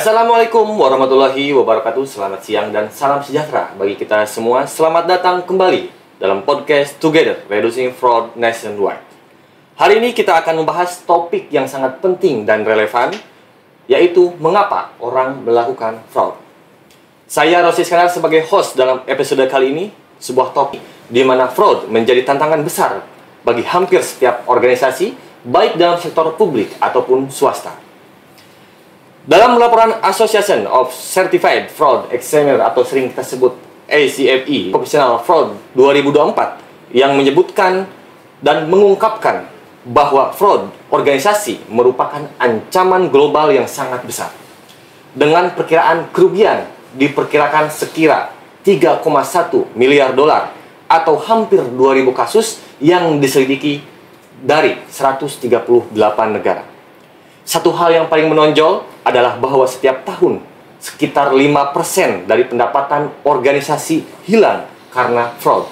Assalamualaikum warahmatullahi wabarakatuh. Selamat siang dan salam sejahtera bagi kita semua. Selamat datang kembali dalam podcast Together Reducing Fraud Nationwide. Hari ini kita akan membahas topik yang sangat penting dan relevan, yaitu mengapa orang melakukan fraud. Saya Rosi Iskandar sebagai host dalam episode kali ini, sebuah topik di mana fraud menjadi tantangan besar bagi hampir setiap organisasi, baik dalam sektor publik ataupun swasta. Dalam laporan Association of Certified Fraud Examiner atau sering kita sebut ACFE, Professional Fraud 2024, yang menyebutkan dan mengungkapkan bahwa fraud organisasi merupakan ancaman global yang sangat besar. Dengan perkiraan kerugian diperkirakan sekira 3,1 miliar dolar atau hampir 2.000 kasus yang diselidiki dari 138 negara. Satu hal yang paling menonjol adalah bahwa setiap tahun sekitar 5% dari pendapatan organisasi hilang karena fraud,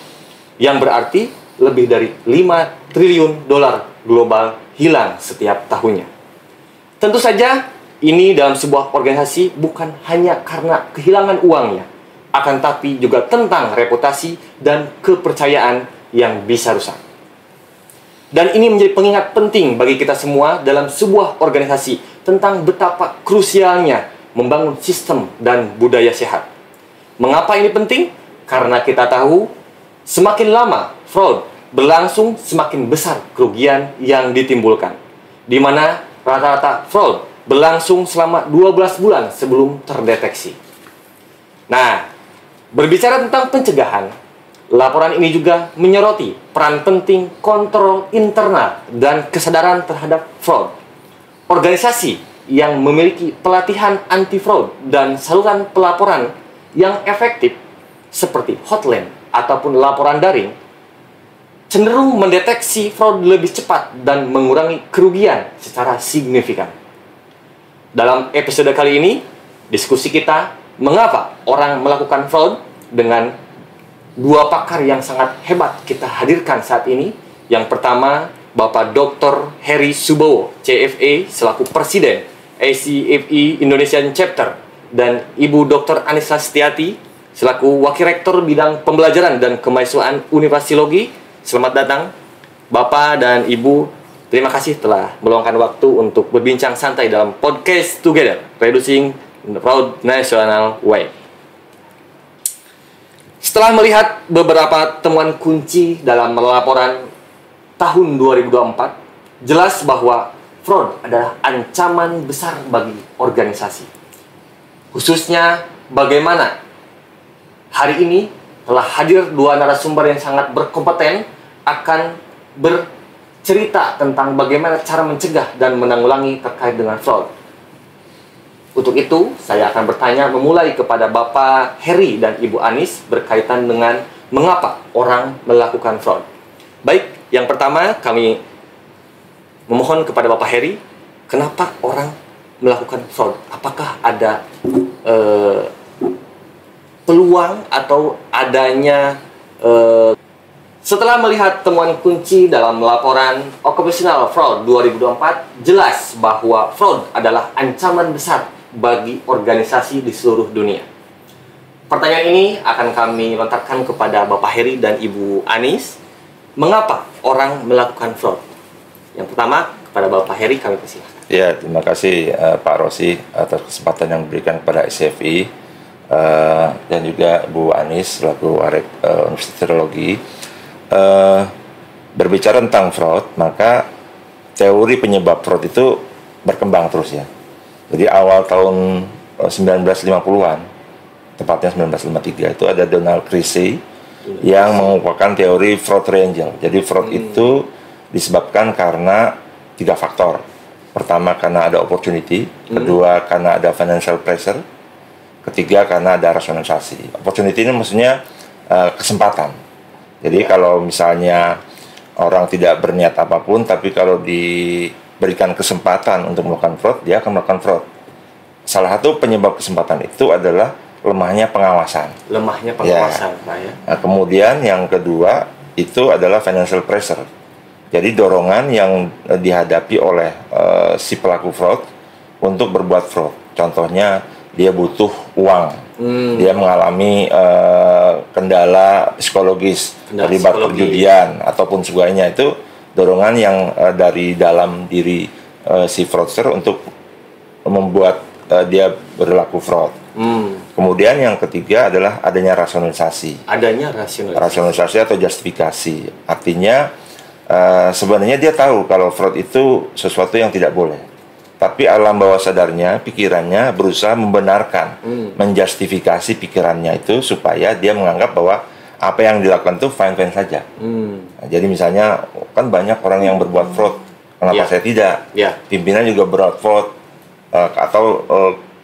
yang berarti lebih dari 5 triliun dolar global hilang setiap tahunnya. Tentu saja ini dalam sebuah organisasi bukan hanya karena kehilangan uangnya, akan tapi juga tentang reputasi dan kepercayaan yang bisa rusak. Dan ini menjadi pengingat penting bagi kita semua dalam sebuah organisasi tentang betapa krusialnya membangun sistem dan budaya sehat. Mengapa ini penting? Karena kita tahu semakin lama fraud berlangsung, semakin besar kerugian yang ditimbulkan. Di mana rata-rata fraud berlangsung selama 12 bulan sebelum terdeteksi. Nah, berbicara tentang pencegahan, laporan ini juga menyoroti peran penting kontrol internal dan kesadaran terhadap fraud. Organisasi yang memiliki pelatihan anti-fraud dan saluran pelaporan yang efektif seperti hotline ataupun laporan daring cenderung mendeteksi fraud lebih cepat dan mengurangi kerugian secara signifikan. Dalam episode kali ini, diskusi kita mengapa orang melakukan fraud dengan dua pakar yang sangat hebat kita hadirkan saat ini. Yang pertama, Bapak Dr. Heri Subowo, CFA, selaku Presiden ACFE Indonesian Chapter, dan Ibu Dr. Anissa Setiati, selaku Wakil Rektor Bidang Pembelajaran dan Kemahasiswaan Universitas Logi. Selamat datang, Bapak dan Ibu. Terima kasih telah meluangkan waktu untuk berbincang santai dalam podcast Together Reducing Fraud Nationwide. Setelah melihat beberapa temuan kunci dalam laporan tahun 2024, jelas bahwa fraud adalah ancaman besar bagi organisasi. Khususnya bagaimana hari ini telah hadir dua narasumber yang sangat berkompeten akan bercerita tentang bagaimana cara mencegah dan menanggulangi terkait dengan fraud. Untuk itu, saya akan bertanya memulai kepada Bapak Heri dan Ibu Anis berkaitan dengan mengapa orang melakukan fraud. Baik, yang pertama kami memohon kepada Bapak Heri, kenapa orang melakukan fraud? Apakah ada peluang atau adanya setelah melihat temuan kunci dalam laporan Occupational Fraud 2024, jelas bahwa fraud adalah ancaman besar bagi organisasi di seluruh dunia. Pertanyaan ini akan kami lontarkan kepada Bapak Heri dan Ibu Anis. Mengapa orang melakukan fraud? Yang pertama, kepada Bapak Heri kami persilahkan. Ya, terima kasih Pak Rosi atas kesempatan yang diberikan kepada ACFE dan juga Bu Anis selaku Universitas Logi. Berbicara tentang fraud, maka teori penyebab fraud itu berkembang terus ya. Jadi awal tahun 1950-an, tepatnya 1953, itu ada Donald Creasy yang mengupakan teori fraud triangle. Jadi fraud itu disebabkan karena 3 faktor. Pertama, karena ada opportunity. Kedua, karena ada financial pressure. Ketiga, karena ada rasionalisasi. Opportunity ini maksudnya kesempatan. Jadi kalau misalnya orang tidak berniat apapun, tapi kalau diberikan kesempatan untuk melakukan fraud, dia akan melakukan fraud. Salah satu penyebab kesempatan itu adalah lemahnya pengawasan. Lemahnya pengawasan, ya. Pak ya. Nah, kemudian yang kedua itu adalah financial pressure. Jadi dorongan yang dihadapi oleh si pelaku fraud untuk berbuat fraud. Contohnya dia butuh uang, dia mengalami kendala psikologis, terlibat perjudian ataupun sebagainya. Itu dorongan yang dari dalam diri si fraudster untuk membuat dia berlaku fraud. Kemudian yang ketiga adalah adanya rasionalisasi. Rasionalisasi atau justifikasi. Artinya sebenarnya dia tahu kalau fraud itu sesuatu yang tidak boleh. Tapi alam bawah sadarnya, pikirannya berusaha membenarkan, menjustifikasi pikirannya itu supaya dia menganggap bahwa apa yang dilakukan itu fine-fine saja. Nah, jadi misalnya kan banyak orang yang berbuat fraud, kenapa saya tidak? Pimpinan juga berbuat fraud, atau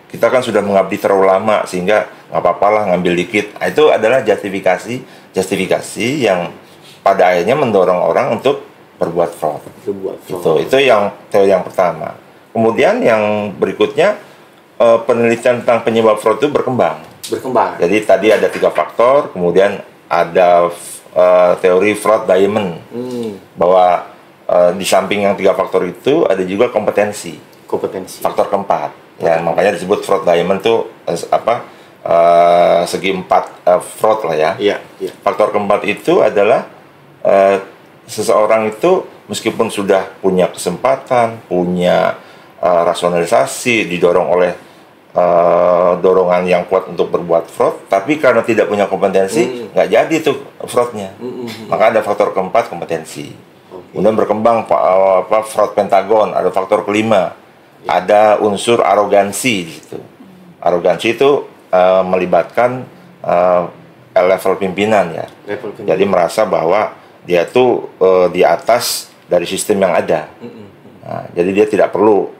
kita kan sudah mengabdi terlalu lama sehingga nggak apa-apalah ngambil dikit. Nah, itu adalah justifikasi yang pada akhirnya mendorong orang untuk berbuat fraud. Itu yang teori yang pertama. Kemudian yang berikutnya penelitian tentang penyebab fraud itu berkembang. Jadi tadi ada 3 faktor, kemudian ada teori fraud diamond, bahwa di samping yang 3 faktor itu ada juga kompetensi. Faktor keempat. Ya, makanya disebut fraud diamond itu segi 4 fraud lah ya. Faktor keempat itu adalah seseorang itu meskipun sudah punya kesempatan, punya rasionalisasi, didorong oleh dorongan yang kuat untuk berbuat fraud, tapi karena tidak punya kompetensi, nggak jadi tuh fraudnya. Maka ada faktor keempat, kompetensi. Kemudian berkembang fraud pentagon, ada faktor kelima, ada unsur arogansi di situ. Arogansi itu melibatkan level pimpinan ya. Jadi merasa bahwa dia tuh di atas dari sistem yang ada. Nah, jadi dia tidak perlu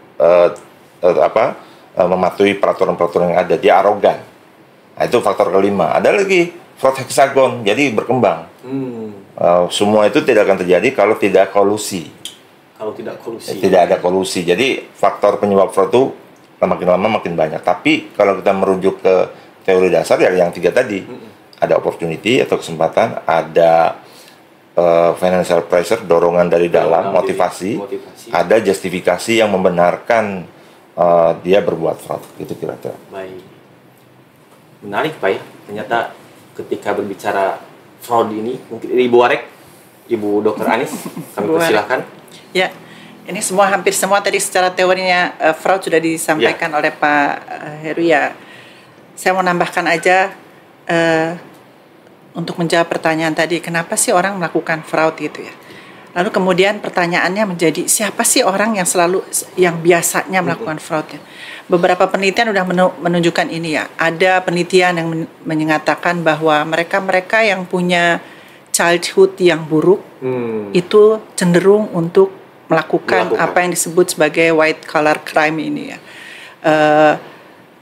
mematuhi peraturan-peraturan yang ada, dia arogan. Nah, itu faktor kelima. Ada lagi fraud heksagon, jadi berkembang. Semua itu tidak akan terjadi kalau tidak kolusi. Tidak ada kolusi. Jadi faktor penyebab fraud itu makin lama makin banyak. Tapi kalau kita merujuk ke teori dasar yang 3 tadi, ada opportunity atau kesempatan, ada financial pressure, dorongan dari dalam, motivasi. Ada justifikasi yang membenarkan dia berbuat fraud, gitu kira-kira. Baik, menarik Pak ya. Ternyata ketika berbicara fraud ini, mungkin Ibu Warek, Ibu Dr. Anis, kami persilahkan. Ya, ini hampir semua tadi secara teorinya fraud sudah disampaikan oleh Pak Heru ya. Saya mau nambahkan aja untuk menjawab pertanyaan tadi, kenapa sih orang melakukan fraud gitu ya. Lalu kemudian pertanyaannya menjadi, siapa sih orang yang biasanya melakukan fraudnya. Beberapa penelitian sudah menunjukkan ini ya. Ada penelitian yang menyatakan bahwa mereka-mereka yang punya childhood yang buruk, itu cenderung untuk melakukan apa yang disebut sebagai white collar crime ini ya.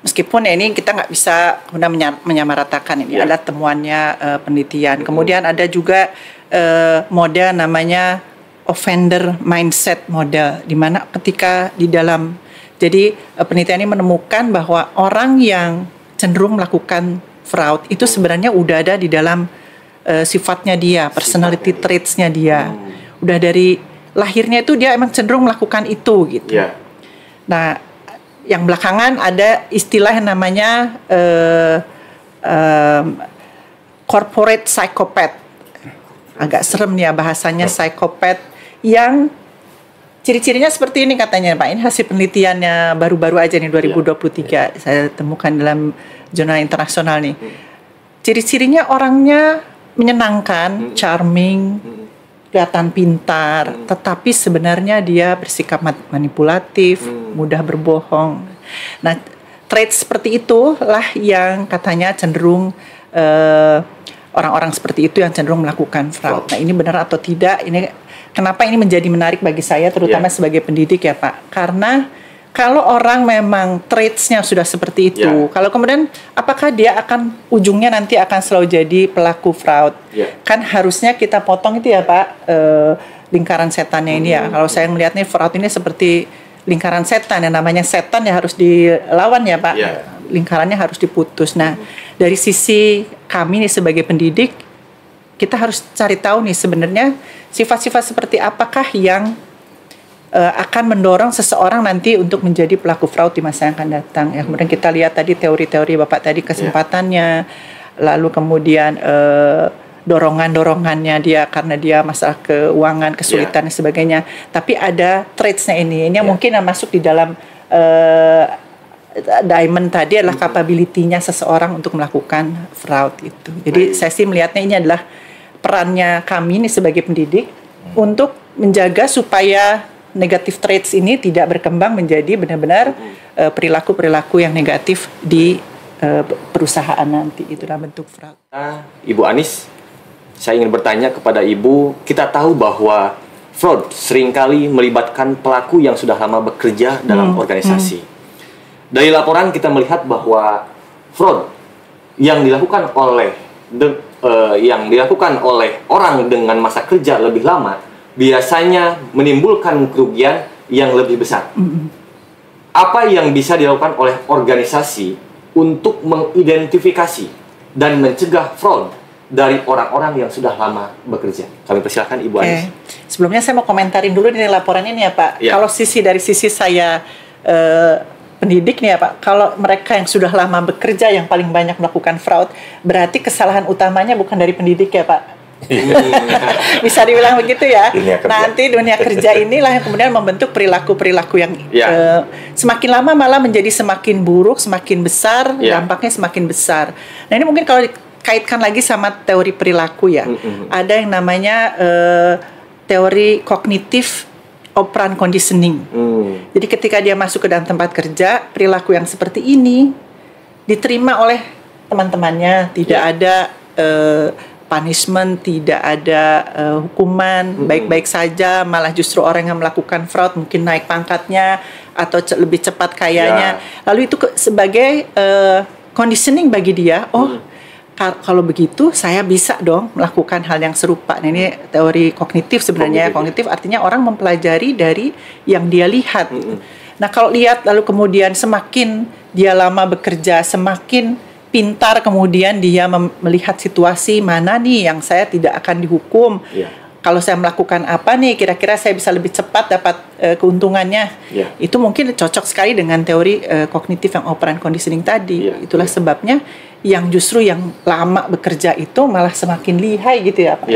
Meskipun ini kita nggak bisa menyamaratakan ini, ada temuannya penelitian. Kemudian ada juga model namanya offender mindset model, di mana ketika di dalam, jadi penelitian ini menemukan bahwa orang yang cenderung melakukan fraud itu sebenarnya udah ada di dalam sifatnya dia, personality traits-nya dia. Udah dari lahirnya itu dia emang cenderung melakukan itu gitu. Nah, yang belakangan ada istilah yang namanya corporate psychopath. Agak serem nih ya bahasanya, psychopath, yang ciri-cirinya seperti ini katanya Pak. Ini hasil penelitiannya baru-baru aja nih 2023 saya temukan dalam jurnal internasional nih. Ciri-cirinya orangnya menyenangkan, charming, kelihatan pintar, tetapi sebenarnya dia bersikap manipulatif, mudah berbohong. Nah, trait seperti itulah yang katanya cenderung orang-orang seperti itu yang cenderung melakukan fraud. Nah, ini benar atau tidak? Ini kenapa ini menjadi menarik bagi saya, terutama sebagai pendidik ya Pak? Karena kalau orang memang traits-nya sudah seperti itu, kalau kemudian apakah dia akan ujungnya nanti akan selalu jadi pelaku fraud? Kan harusnya kita potong itu ya Pak, lingkaran setannya ini ya. Kalau saya melihatnya fraud ini seperti lingkaran setan, yang namanya setan ya harus dilawan ya Pak. Lingkarannya harus diputus. Nah, dari sisi kami nih sebagai pendidik, kita harus cari tahu nih sebenarnya sifat-sifat seperti apakah yang akan mendorong seseorang nanti untuk menjadi pelaku fraud di masa yang akan datang. Ya, kemudian kita lihat tadi teori-teori Bapak tadi, kesempatannya, lalu kemudian dorongannya dia karena dia masalah keuangan, kesulitan dan sebagainya. Tapi ada traits-nya ini yang mungkin yang masuk di dalam diamond tadi adalah capability-nya seseorang untuk melakukan fraud itu. Jadi saya sih melihatnya ini adalah perannya kami ini sebagai pendidik untuk menjaga supaya negative traits ini tidak berkembang menjadi benar-benar perilaku-perilaku yang negatif di perusahaan nanti itu dalam bentuk fraud. Ibu Anis, saya ingin bertanya kepada Ibu, kita tahu bahwa fraud seringkali melibatkan pelaku yang sudah lama bekerja dalam organisasi. Dari laporan kita melihat bahwa fraud yang dilakukan oleh orang dengan masa kerja lebih lama biasanya menimbulkan kerugian yang lebih besar. Apa yang bisa dilakukan oleh organisasi untuk mengidentifikasi dan mencegah fraud dari orang-orang yang sudah lama bekerja? Kami persilakan Ibu Anis. Sebelumnya saya mau komentarin dulu nih laporan ini ya Pak. Kalau dari sisi saya pendidik nih ya Pak, kalau mereka yang sudah lama bekerja yang paling banyak melakukan fraud, berarti kesalahan utamanya bukan dari pendidik ya Pak. Bisa dibilang begitu ya. Nanti dunia kerja inilah yang kemudian membentuk perilaku-perilaku yang semakin lama malah menjadi semakin buruk, semakin besar, dampaknya semakin besar. Nah ini mungkin kalau dikaitkan lagi sama teori perilaku ya, ada yang namanya teori kognitif operant conditioning. Jadi ketika dia masuk ke dalam tempat kerja, perilaku yang seperti ini diterima oleh teman-temannya, tidak ada punishment, tidak ada hukuman, baik-baik saja, malah justru orang yang melakukan fraud mungkin naik pangkatnya atau lebih cepat kayanya. Lalu itu sebagai conditioning bagi dia, kalau begitu saya bisa dong melakukan hal yang serupa. Nah, ini teori kognitif sebenarnya. Kognitif artinya orang mempelajari dari yang dia lihat. Nah kalau lihat lalu kemudian semakin dia lama bekerja, semakin pintar kemudian dia melihat situasi mana nih yang saya tidak akan dihukum. Kalau saya melakukan apa nih kira-kira saya bisa lebih cepat dapat keuntungannya. Itu mungkin cocok sekali dengan teori kognitif yang operant conditioning tadi. Itulah sebabnya yang justru yang lama bekerja itu malah semakin lihai gitu ya Pak.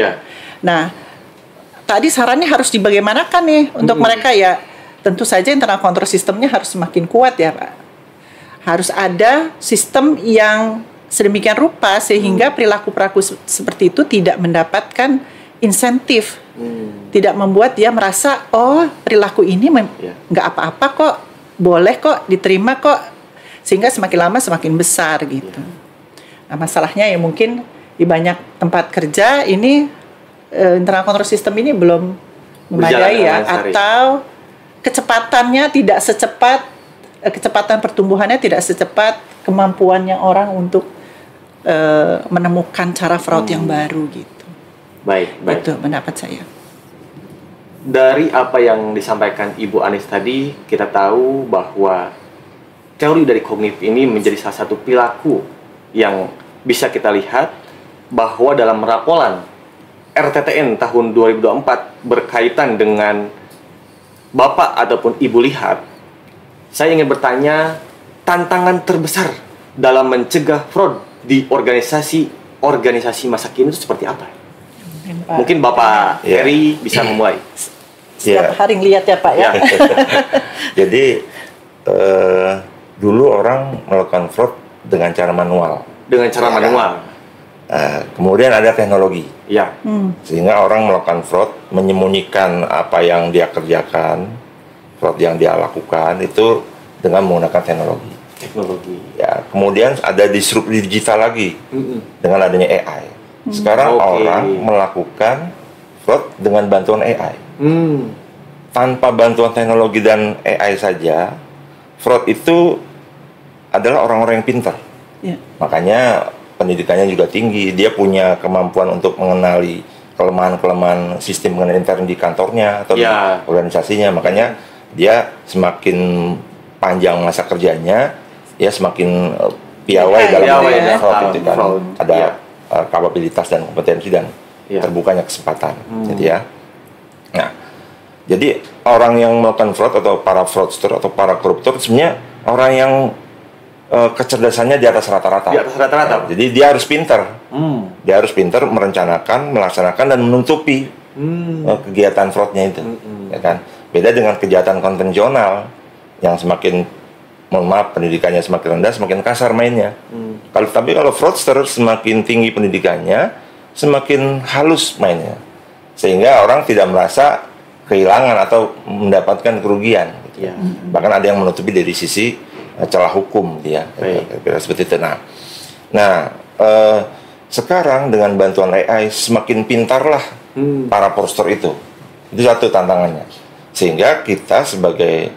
Nah tadi sarannya harus dibagaimanakan nih untuk mereka ya, tentu saja internal control sistemnya harus semakin kuat ya Pak. Harus ada sistem yang sedemikian rupa sehingga perilaku-perilaku seperti itu tidak mendapatkan insentif, tidak membuat dia merasa perilaku ini nggak apa-apa kok, boleh kok, diterima kok, sehingga semakin lama semakin besar gitu. Nah masalahnya ya mungkin di banyak tempat kerja ini internal control system ini belum memadai ya, atau kecepatannya tidak secepat, kecepatan pertumbuhannya tidak secepat kemampuannya orang untuk menemukan cara fraud yang baru gitu. Baik. Itu pendapat saya. Dari apa yang disampaikan Ibu Anis tadi, kita tahu bahwa teori dari kognitif ini menjadi salah satu perilaku yang bisa kita lihat bahwa dalam raporan RTTN tahun 2024 berkaitan dengan Bapak ataupun Ibu lihat, saya ingin bertanya tantangan terbesar dalam mencegah fraud di organisasi masa kini itu seperti apa? Mungkin Bapak Heri bisa memulai. Setiap hari ngeliat ya Pak ya. Jadi dulu orang melakukan fraud dengan cara manual. Kemudian ada teknologi. Sehingga orang melakukan fraud, menyembunyikan apa yang dia kerjakan, fraud yang dia lakukan itu dengan menggunakan teknologi. Ya, kemudian ada disrupsi digital lagi dengan adanya AI. Sekarang orang melakukan fraud dengan bantuan AI. Tanpa bantuan teknologi dan AI saja, fraud itu adalah orang-orang yang pintar. Makanya pendidikannya juga tinggi. Dia punya kemampuan untuk mengenali kelemahan-kelemahan sistem pengenalan intern di kantornya atau di organisasinya. Makanya dia semakin panjang masa kerjanya, ya semakin piawai dalam fraud itu kan. Ada kapabilitas dan kompetensi dan terbukanya kesempatan, gitu ya. Nah, Jadi orang yang melakukan fraud atau para fraudster atau para koruptor sebenarnya orang yang kecerdasannya di atas rata-rata. Di atas rata-rata. Ya, jadi dia harus pintar. Dia harus pintar merencanakan, melaksanakan dan menutupi kegiatan fraudnya itu. Ya kan? Beda dengan kejahatan konvensional yang semakin, mohon maaf, pendidikannya semakin rendah, semakin kasar mainnya. Tapi kalau fraudster semakin tinggi pendidikannya, semakin halus mainnya, sehingga orang tidak merasa kehilangan atau mendapatkan kerugian. Gitu. Ya. Bahkan ada yang menutupi dari sisi celah hukum, dia seperti itu. Nah, sekarang dengan bantuan AI semakin pintarlah para fraudster itu. Itu satu tantangannya. Sehingga kita sebagai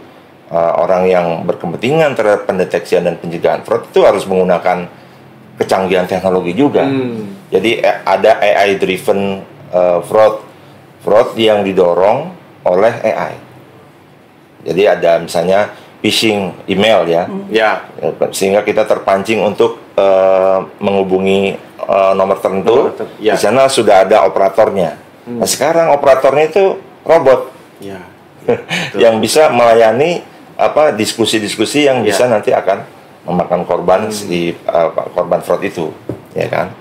orang yang berkepentingan terhadap pendeteksian dan pencegahan fraud itu harus menggunakan kecanggihan teknologi juga. Jadi ada AI driven fraud yang didorong oleh AI. Jadi ada misalnya phishing email ya. Sehingga kita terpancing untuk menghubungi nomor tertentu. Di sana sudah ada operatornya. Nah, sekarang operatornya itu robot. Yang bisa melayani diskusi-diskusi yang bisa nanti akan memakan korban korban fraud itu, ya kan?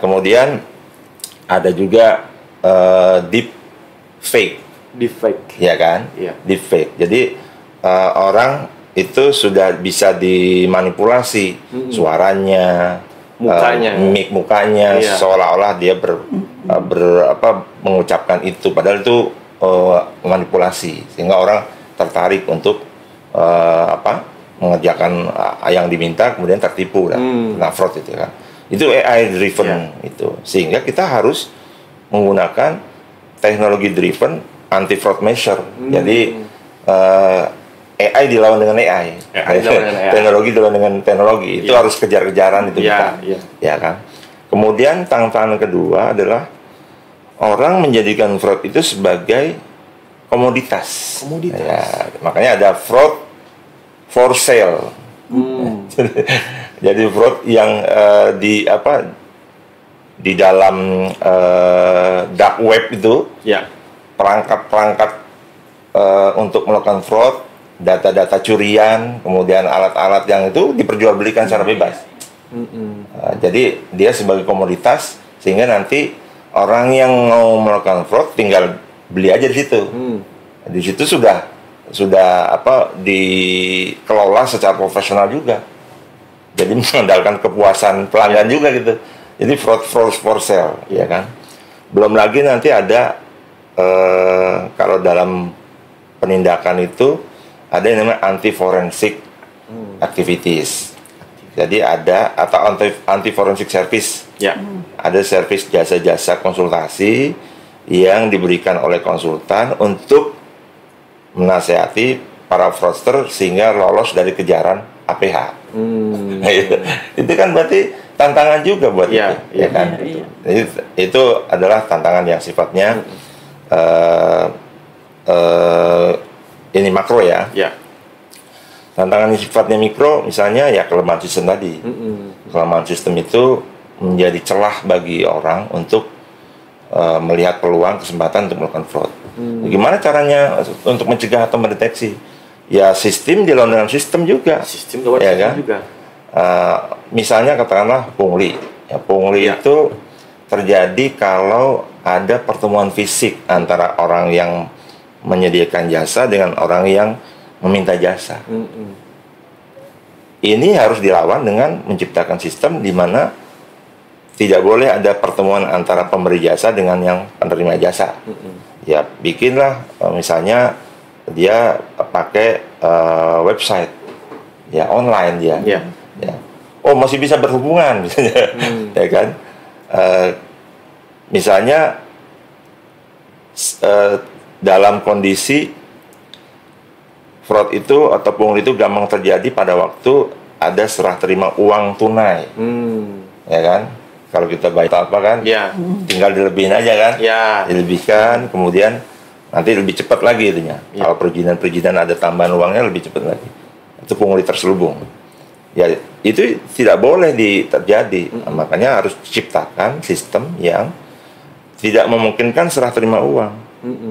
Kemudian ada juga deep fake, ya kan? Deep fake. Jadi orang itu sudah bisa dimanipulasi suaranya, mukanya, seolah-olah dia mengucapkan itu, padahal itu manipulasi, sehingga orang tertarik untuk mengerjakan yang diminta, kemudian tertipu dan fraud itu kan. Itu AI driven itu, sehingga kita harus menggunakan teknologi driven anti fraud measure. Jadi AI dilawan dengan AI. Teknologi dilawan dengan teknologi. Itu harus kejar-kejaran itu kita. Ya kan. Kemudian tantangan kedua adalah orang menjadikan fraud itu sebagai komoditas. Ya, makanya ada fraud for sale. Jadi fraud yang di dalam dark web itu, perangkat-perangkat untuk melakukan fraud, data-data curian, kemudian alat-alat yang itu diperjualbelikan secara bebas. Jadi dia sebagai komoditas, sehingga nanti orang yang mau melakukan fraud tinggal beli aja di situ. Di situ sudah dikelola secara profesional juga. Jadi mengandalkan kepuasan pelanggan juga gitu. Jadi fraud for sale, ya kan. Belum lagi nanti ada kalau dalam penindakan itu ada yang namanya anti forensic activities. Jadi ada atau anti forensic service. Ada service jasa-jasa konsultasi yang diberikan oleh konsultan untuk menasihati para fraudster sehingga lolos dari kejaran APH. Nah, itu kan berarti tantangan juga buat itu, ya kan? Jadi, itu adalah tantangan yang sifatnya ini makro ya. Tantangan yang sifatnya mikro, misalnya ya kelemahan sistem tadi. Kelemahan sistem itu menjadi celah bagi orang untuk melihat peluang, kesempatan untuk melakukan fraud. Gimana caranya untuk mencegah atau mendeteksi? Ya sistem dilawan dengan sistem juga. Ya kan? Misalnya katakanlah pungli. Ya, pungli itu terjadi kalau ada pertemuan fisik antara orang yang menyediakan jasa dengan orang yang meminta jasa. Ini harus dilawan dengan menciptakan sistem di mana tidak boleh ada pertemuan antara pemberi jasa dengan yang penerima jasa. Ya bikinlah misalnya dia pakai website ya online dia. Ya. Oh masih bisa berhubungan misalnya, ya kan? Misalnya dalam kondisi fraud itu atau pungli itu gampang terjadi pada waktu ada serah terima uang tunai, ya kan? Kalau kita bayar apa kan, tinggal dilebihin aja kan, dilebihkan, kemudian nanti lebih cepat lagi itunya. Kalau perizinan ada tambahan uangnya lebih cepat lagi. Itu pungli terselubung. Ya itu tidak boleh terjadi. Makanya harus diciptakan sistem yang tidak memungkinkan serah terima uang.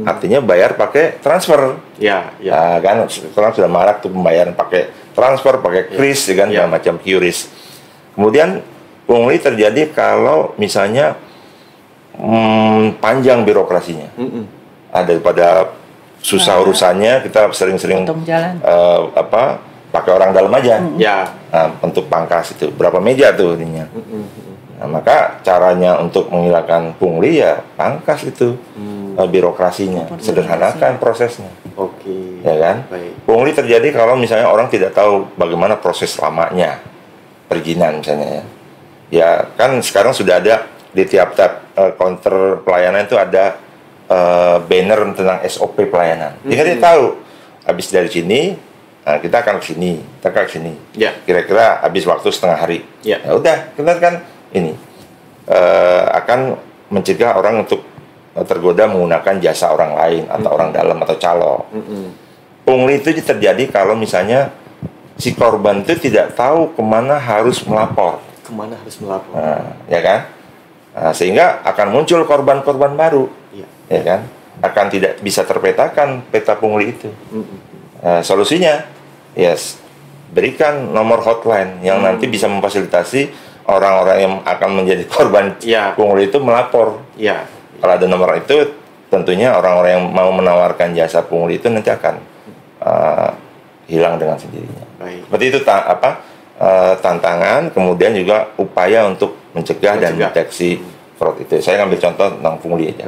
Artinya bayar pakai transfer. Ya, Nah, kan sekarang sudah marak tuh pembayaran pakai transfer, pakai kris, kan, macam QRIS. Kemudian pungli terjadi kalau misalnya panjang birokrasinya. Daripada susah urusannya, kita sering-sering pakai orang dalam aja. Nah, untuk pangkas itu berapa meja tuh ininya. Nah, maka caranya untuk menghilangkan pungli ya pangkas itu birokrasinya, sederhanakan prosesnya. Oke. Ya kan? Baik. Pungli terjadi kalau misalnya orang tidak tahu bagaimana proses lamanya perizinan misalnya ya. Ya kan sekarang sudah ada di tiap-tiap counter pelayanan itu ada banner tentang SOP pelayanan. Jadi dia tahu habis dari sini kita akan ke sini, kita akan ke sini. Kira-kira habis waktu setengah hari. Ya udah, kita kan ini akan mencegah orang untuk tergoda menggunakan jasa orang lain atau orang dalam atau calo. Pungli itu terjadi kalau misalnya si korban itu tidak tahu kemana harus melapor. Ya kan? Nah, sehingga akan muncul korban-korban baru. Ya kan? Akan tidak bisa terpetakan peta pungli itu. Solusinya, berikan nomor hotline yang nanti bisa memfasilitasi orang-orang yang akan menjadi korban pungli itu melapor. Kalau ada nomor itu, tentunya orang-orang yang mau menawarkan jasa pungli itu nanti akan hilang dengan sendirinya. Seperti itu tantangan, kemudian juga upaya untuk mencegah dan mendeteksi fraud itu. Saya ngambil contoh tentang pungli aja.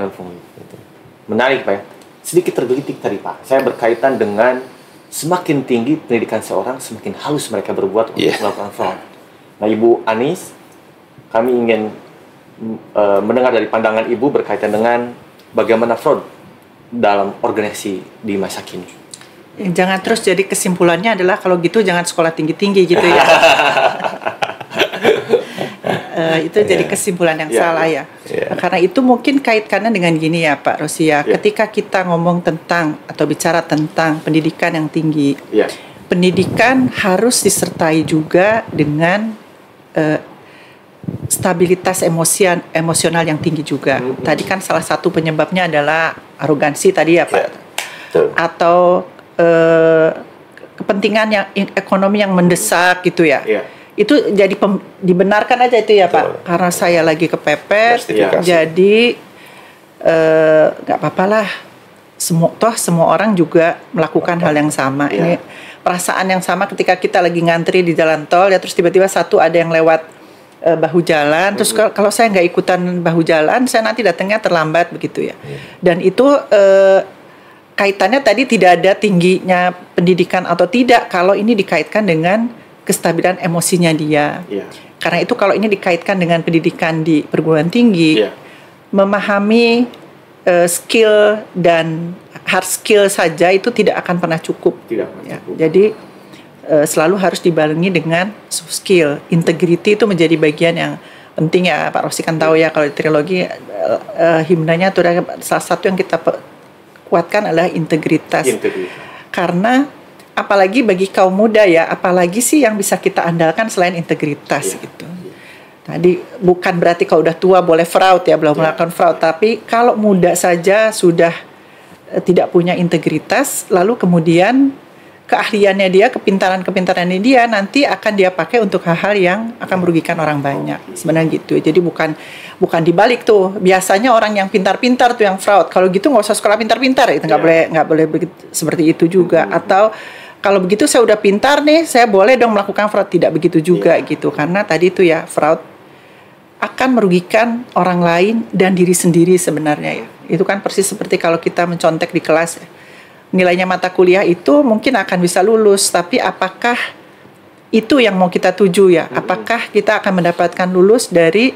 Menarik Pak. Sedikit tergelitik tadi Pak. Saya berkaitan dengan semakin tinggi pendidikan seorang, semakin halus mereka berbuat untuk melakukan fraud. Nah, Ibu Anis, kami ingin mendengar dari pandangan Ibu berkaitan dengan bagaimana fraud dalam organisasi di masa kini. Jangan terus jadi kesimpulannya adalah kalau gitu jangan sekolah tinggi-tinggi gitu ya. Itu jadi kesimpulan yang salah ya. Karena itu mungkin kaitkannya dengan gini ya Pak Rosia. Ketika kita ngomong tentang atau bicara tentang pendidikan yang tinggi, pendidikan harus disertai juga dengan stabilitas emosional yang tinggi juga. Tadi kan salah satu penyebabnya adalah arogansi tadi ya Pak. Atau kepentingan yang ekonomi yang mendesak gitu ya. Itu jadi dibenarkan aja itu ya Pak. Karena saya lagi kepepet, jadi nggak apa-apa lah. Semua orang juga melakukan hal yang sama. Ini perasaan yang sama ketika kita lagi ngantri di jalan tol ya, terus tiba-tiba ada yang lewat bahu jalan, terus kalau saya nggak ikutan bahu jalan, saya nanti datangnya terlambat begitu ya. Dan itu kaitannya tadi tidak ada tingginya pendidikan atau tidak kalau ini dikaitkan dengan kestabilan emosinya dia. Karena itu kalau ini dikaitkan dengan pendidikan di perguruan tinggi, memahami skill dan hard skill saja itu tidak akan pernah cukup. Jadi selalu harus dibarengi dengan soft skill. Integrity itu menjadi bagian yang penting ya Pak Rosi kan tahu ya, kalau di trilogi himnanya itu salah satu yang kita kuatkan adalah integritas. Karena apalagi bagi kaum muda ya, apalagi sih yang bisa kita andalkan selain integritas gitu. Tadi bukan berarti kalau udah tua boleh fraud ya, belum melakukan fraud, tapi kalau muda saja sudah tidak punya integritas, lalu kemudian keahliannya dia, kepintarannya dia nanti akan dia pakai untuk hal-hal yang akan merugikan orang banyak. Sebenarnya gitu. Jadi bukan dibalik tuh. Biasanya orang yang pintar-pintar tuh yang fraud. Kalau gitu nggak usah sekolah pintar-pintar, itu nggak boleh begitu, seperti itu juga. Atau kalau begitu saya udah pintar nih, saya boleh dong melakukan fraud. Tidak begitu juga gitu. Karena tadi itu ya fraud akan merugikan orang lain dan diri sendiri sebenarnya ya. Itu kan persis seperti kalau kita mencontek di kelas ya. Nilainya mata kuliah itu mungkin akan bisa lulus, tapi apakah itu yang mau kita tuju ya? Apakah kita akan mendapatkan lulus dari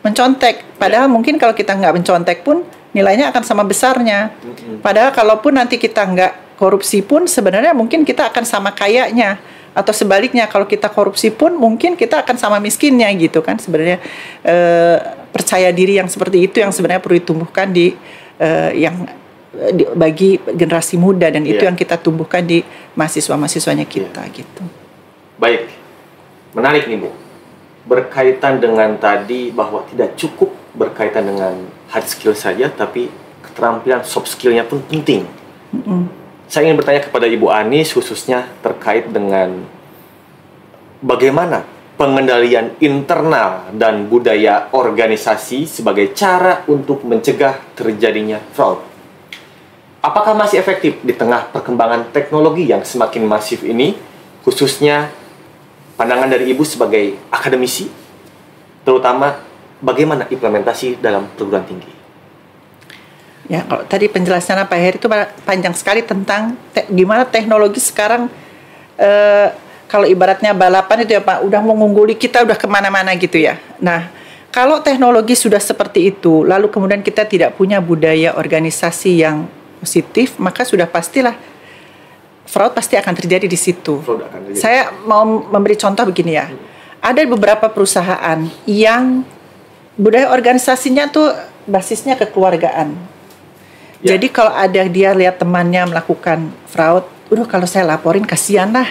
mencontek? Padahal mungkin kalau kita nggak mencontek pun nilainya akan sama besarnya. Padahal kalaupun nanti kita nggak korupsi pun sebenarnya mungkin kita akan sama kayanya. Atau sebaliknya kalau kita korupsi pun mungkin kita akan sama miskinnya gitu kan. Sebenarnya percaya diri yang seperti itu yang sebenarnya perlu ditumbuhkan bagi generasi muda, dan itu yang kita tumbuhkan di mahasiswa-mahasiswanya kita gitu. Baik, menarik nih Bu. Berkaitan dengan tadi bahwa tidak cukup berkaitan dengan hard skill saja, tapi keterampilan soft skill-nya pun penting. Saya ingin bertanya kepada Ibu Anis khususnya terkait dengan bagaimana pengendalian internal dan budaya organisasi sebagai cara untuk mencegah terjadinya fraud. Apakah masih efektif di tengah perkembangan teknologi yang semakin masif ini, khususnya pandangan dari Ibu sebagai akademisi, terutama bagaimana implementasi dalam perguruan tinggi? Ya, kalau tadi penjelasan Pak Heri itu panjang sekali tentang gimana teknologi sekarang, kalau ibaratnya balapan itu ya Pak, udah mengungguli kita, udah kemana-mana gitu ya. Nah, kalau teknologi sudah seperti itu, lalu kemudian kita tidak punya budaya organisasi yang positif, maka sudah pastilah fraud pasti akan terjadi di situ. Saya mau memberi contoh begini ya. Ada beberapa perusahaan yang budaya organisasinya tuh basisnya kekeluargaan. Ya. Jadi kalau ada dia lihat temannya melakukan fraud, udah kalau saya laporin kasihan lah,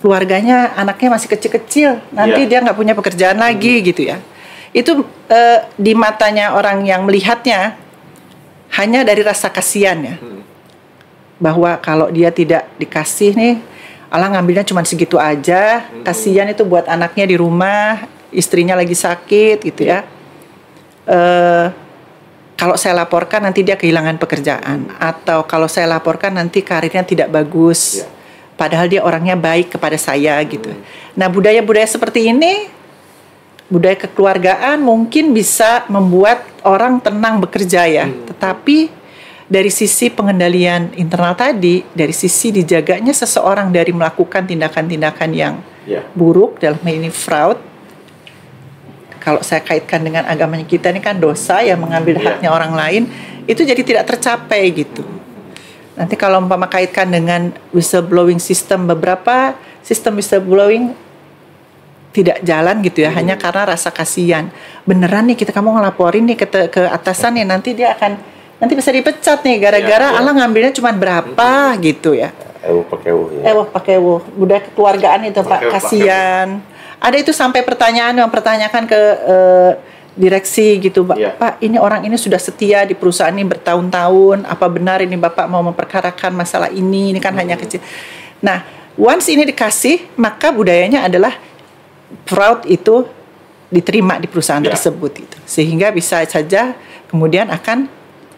keluarganya anaknya masih kecil-kecil, nanti dia nggak punya pekerjaan lagi gitu ya. Itu di matanya orang yang melihatnya hanya dari rasa kasihan ya, bahwa kalau dia tidak dikasih nih, Allah ngambilnya cuma segitu aja, kasihan itu buat anaknya di rumah, istrinya lagi sakit gitu ya. Kalau saya laporkan nanti dia kehilangan pekerjaan, atau kalau saya laporkan nanti karirnya tidak bagus, padahal dia orangnya baik kepada saya gitu. Nah, budaya-budaya seperti ini, budaya kekeluargaan mungkin bisa membuat orang tenang bekerja ya, tetapi dari sisi pengendalian internal tadi, dari sisi dijaganya seseorang dari melakukan tindakan-tindakan yang buruk, dalam hal ini fraud. Kalau saya kaitkan dengan agamanya kita ini kan dosa ya, mengambil haknya orang lain, itu jadi tidak tercapai gitu. Nanti kalau umpama kaitkan dengan whistleblowing system, beberapa sistem whistleblowing tidak jalan gitu ya, hanya karena rasa kasihan. Beneran nih kamu ngelaporin nih ke atasan nih, nanti dia akan nanti bisa dipecat nih gara-gara Allah ngambilnya cuma berapa gitu ya. Pakai budaya kekeluargaan itu Pak, kasihan. Ada itu sampai pertanyaan yang pertanyakan ke direksi gitu, Pak, ini orang ini sudah setia di perusahaan ini bertahun-tahun, apa benar ini Bapak mau memperkarakan masalah ini kan hanya kecil. Nah, once ini dikasih, maka budayanya adalah fraud itu diterima di perusahaan tersebut gitu. Sehingga bisa saja kemudian akan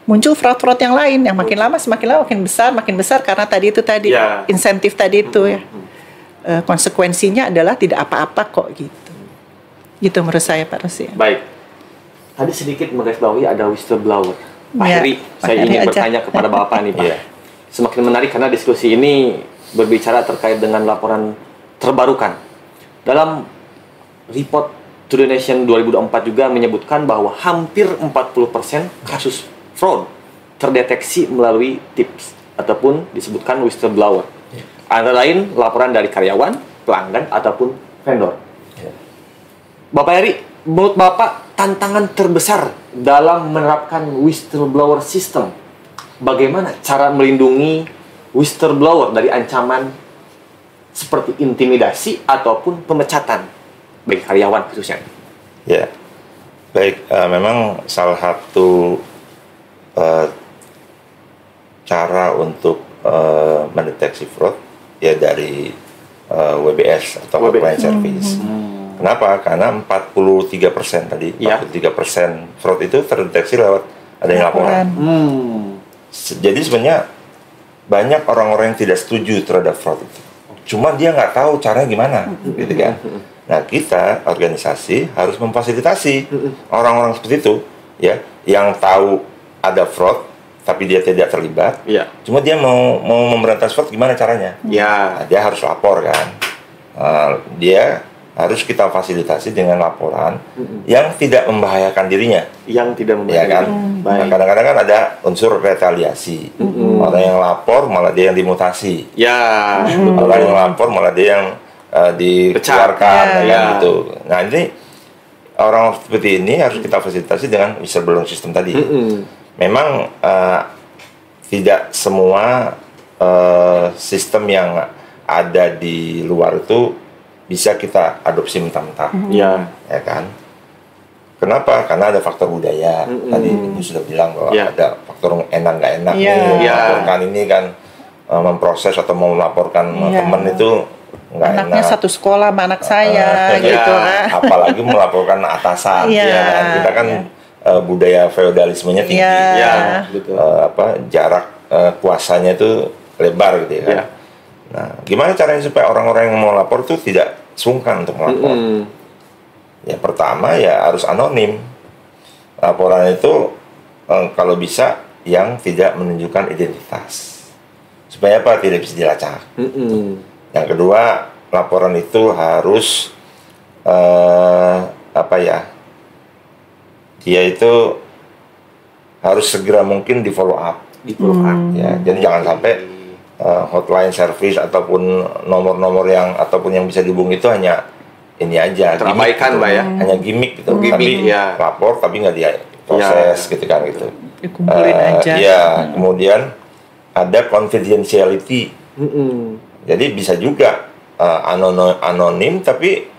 muncul fraud-fraud yang lain yang makin lama makin besar karena tadi insentif tadi itu ya. Konsekuensinya adalah tidak apa-apa kok gitu menurut saya Pak Rosi. Baik, tadi sedikit menggarisbawahi ada whistleblower. Pak Heri, saya ingin bertanya kepada Bapak nih Pak. Semakin menarik karena diskusi ini berbicara terkait dengan laporan terbarukan. Dalam report To The Nation 2024 juga menyebutkan bahwa hampir 40% kasus fraud terdeteksi melalui tips ataupun disebutkan whistleblower. Antara lain laporan dari karyawan, pelanggan, ataupun vendor. Bapak Heri, menurut Bapak tantangan terbesar dalam menerapkan whistleblower system, bagaimana cara melindungi whistleblower dari ancaman seperti intimidasi ataupun pemecatan bagi karyawan khususnya? Ya, baik. Memang salah satu cara untuk mendeteksi fraud ya dari WBS atau Client Service. Kenapa? Karena 43% tadi, 43% fraud itu terdeteksi lewat adanya laporan. Jadi sebenarnya banyak orang-orang yang tidak setuju terhadap fraud itu. Cuma dia nggak tahu caranya gimana, gitu kan? Nah, kita organisasi harus memfasilitasi orang-orang seperti itu, ya, yang tahu ada fraud tapi dia tidak terlibat. Cuma dia mau memberantas fraud gimana caranya? Nah, dia harus lapor kan. Dia harus kita fasilitasi dengan laporan yang tidak membahayakan dirinya. Yang tidak membahayakan. Ya kan? Nah, kadang-kadang kan ada unsur retaliasi. Orang yang lapor malah dia yang dimutasi. Orang yang lapor malah dia yang dikeluarkan gitu. Nah, ini orang seperti ini harus kita fasilitasi dengan whistleblowing system tadi. Memang tidak semua sistem yang ada di luar itu bisa kita adopsi mentah-mentah, ya kan? Kenapa? Karena ada faktor budaya. Tadi Ibu sudah bilang bahwa ada faktor enak nggak enak nih, melaporkan ini kan, memproses atau mau melaporkan teman itu nggak enak. Anaknya satu sekolah sama anak saya, gitu kan. Apalagi melaporkan atasan, kan? Kita kan budaya feodalismenya tinggi, jarak kuasanya itu lebar gitu ya. Kan? Nah, gimana caranya supaya orang-orang yang mau lapor itu tidak sungkan untuk melapor? Ya pertama ya harus anonim. Laporan itu kalau bisa yang tidak menunjukkan identitas. Supaya apa? Tidak bisa dilacak. Yang kedua, laporan itu harus dia itu harus segera mungkin di follow up. Ya, jadi jangan sampai hotline service ataupun nomor-nomor ataupun yang bisa dihubungi itu hanya ini aja, terabaikan, Mbak ya. Hanya gimmick gitu. Tapi lapor tapi nggak diproses gitu kan gitu. Dikumpulin aja. Ya, kemudian ada confidentiality. Jadi bisa juga anonim tapi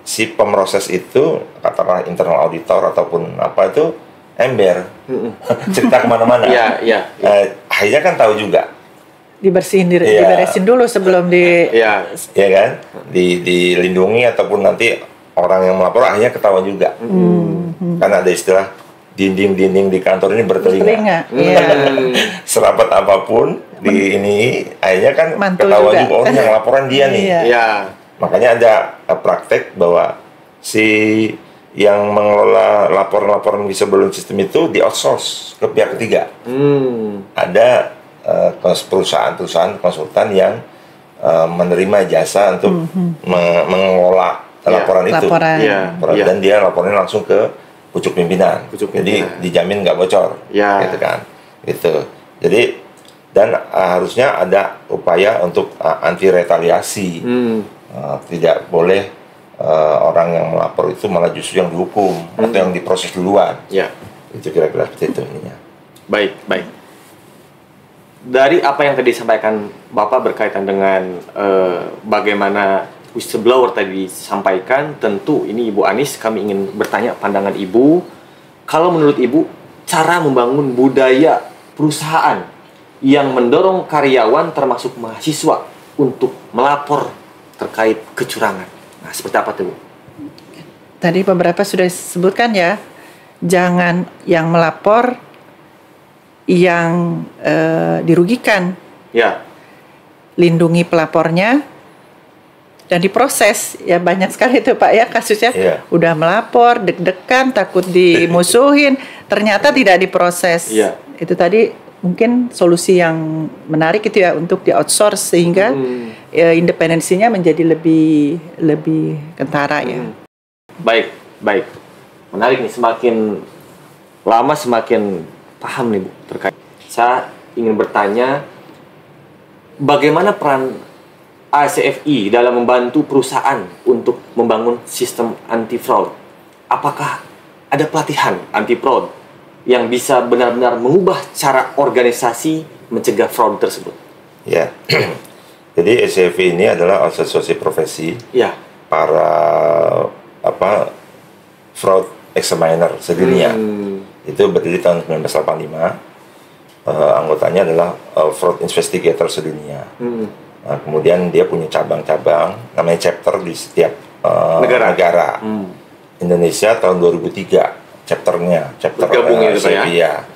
si pemroses itu katakanlah internal auditor ataupun apa itu ember. Cerita kemana-mana. Akhirnya kan tahu juga. Diberesin dulu sebelum ya kan, dilindungi ataupun nanti orang yang melapor akhirnya ketahuan juga. Karena ada istilah dinding-dinding di kantor ini bertelinga. Serapat apapun di ini akhirnya kan mantul ketahuan juga. Oh, yang laporan dia nih. Makanya ada praktek bahwa si yang mengelola laporan-laporan whistleblower sistem itu di outsource ke pihak ketiga. Ada perusahaan-perusahaan konsultan yang menerima jasa untuk mengelola laporan itu. Dan dia laporannya langsung ke pucuk pimpinan. Jadi dijamin nggak bocor, gitu kan. Gitu. Jadi dan harusnya ada upaya untuk anti retaliasi. Tidak boleh orang yang melapor itu malah justru yang dihukum atau yang diproses duluan. Itu kira-kira seperti itu ininya. Baik. Dari apa yang tadi disampaikan Bapak berkaitan dengan bagaimana whistleblower tadi disampaikan, tentu ini Ibu Anis, kami ingin bertanya pandangan Ibu. Kalau menurut Ibu, cara membangun budaya perusahaan yang mendorong karyawan termasuk mahasiswa untuk melapor terkait kecurangan. Nah, seperti apa tuh, Bu? Tadi beberapa sudah disebutkan ya, jangan yang melapor yang dirugikan. Lindungi pelapornya dan diproses. Ya banyak sekali itu Pak ya kasusnya. Udah melapor, deg-degan, takut dimusuhin, ternyata tidak diproses. Itu tadi mungkin solusi yang menarik itu ya untuk di outsource sehingga independensinya menjadi lebih kentara ya. Baik. Menarik nih, semakin lama semakin paham nih Bu terkait. Saya ingin bertanya bagaimana peran ACFI dalam membantu perusahaan untuk membangun sistem anti fraud. Apakah ada pelatihan anti fraud yang bisa benar-benar mengubah cara organisasi mencegah fraud tersebut? Ya. Jadi ACFI ini adalah asosiasi profesi para fraud examiner sedunia. Itu berdiri tahun 1985. Anggotanya adalah fraud investigator sedunia. Nah, kemudian dia punya cabang-cabang, namanya chapter di setiap negara. Indonesia tahun 2003 chapter bergabung itu ya.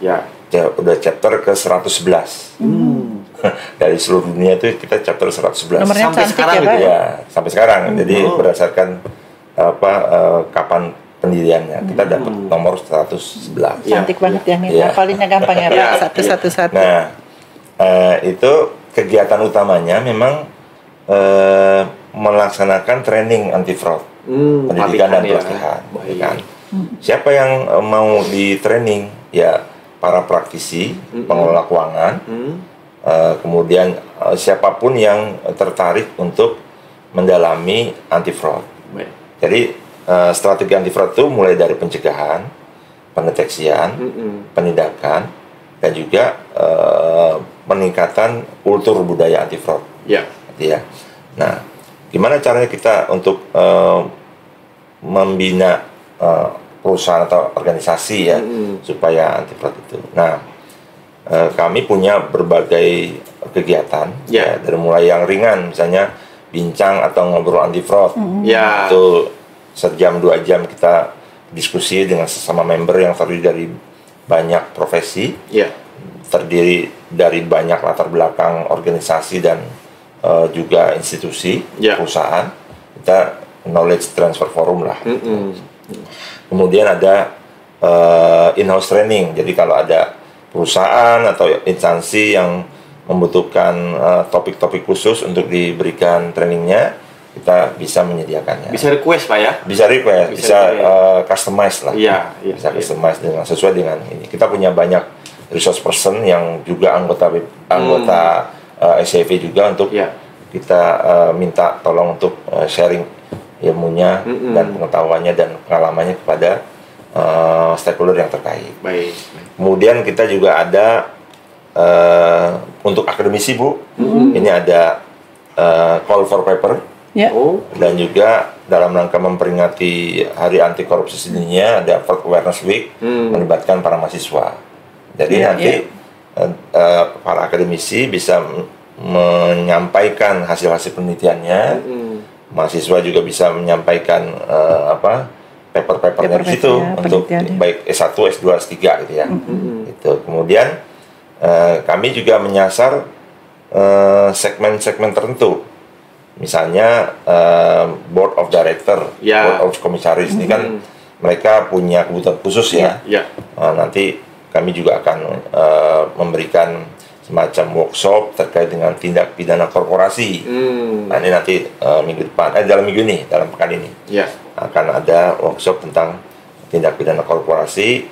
Udah chapter ke 111. Dari seluruh dunia itu kita chapter 111 sampai sekarang sampai sekarang. Jadi berdasarkan kapan pendiriannya kita dapat nomor 111. Cantik banget ya nih, hafalinnya gampang ya Pak, satu-satu. Nah, itu kegiatan utamanya memang melaksanakan training anti fraud, pendidikan dan pelatihan. Siapa yang mau di training? Ya para praktisi, pengelola keuangan, kemudian siapapun yang tertarik untuk mendalami anti fraud. Jadi strategi anti fraud itu mulai dari pencegahan, pendeteksian, penindakan, dan juga peningkatan kultur budaya anti fraud. Nah, gimana caranya kita untuk membina perusahaan atau organisasi ya, supaya anti fraud itu. Nah, kami punya berbagai kegiatan ya, dari mulai yang ringan misalnya bincang atau ngobrol anti fraud. Itu sejam 2 jam kita diskusi dengan sesama member yang terdiri dari banyak profesi, terdiri dari banyak latar belakang organisasi dan juga institusi perusahaan. Kita knowledge transfer forum lah. Kemudian ada in-house training. Jadi kalau ada perusahaan atau instansi yang membutuhkan topik-topik khusus untuk diberikan trainingnya, kita bisa menyediakannya. Bisa request Pak ya? Bisa request, bisa customize lah. Bisa customize dengan sesuai dengan ini. Kita punya banyak resource person yang juga anggota SCFI juga untuk kita minta tolong untuk sharing ilmunya dan pengetahuannya dan pengalamannya kepada stakeholder yang terkait. Baik. Kemudian kita juga ada untuk akademisi Bu, ini ada call for paper, dan juga dalam rangka memperingati Hari Anti Korupsi Sedunia ada Fraud Awareness Week, melibatkan para mahasiswa. Jadi nanti para akademisi bisa menyampaikan hasil-hasil penelitiannya, mahasiswa juga bisa menyampaikan paper-papernya di situ untuk baik S1, S2, S3 gitu ya. Itu. Kemudian kami juga menyasar segmen-segmen tertentu. Misalnya board of director, board of commissaries ini kan mereka punya kebutuhan khusus ya. Nanti kami juga akan memberikan semacam workshop terkait dengan tindak pidana korporasi. Nah ini nanti minggu depan, dalam minggu ini, dalam pekan ini akan ada workshop tentang tindak pidana korporasi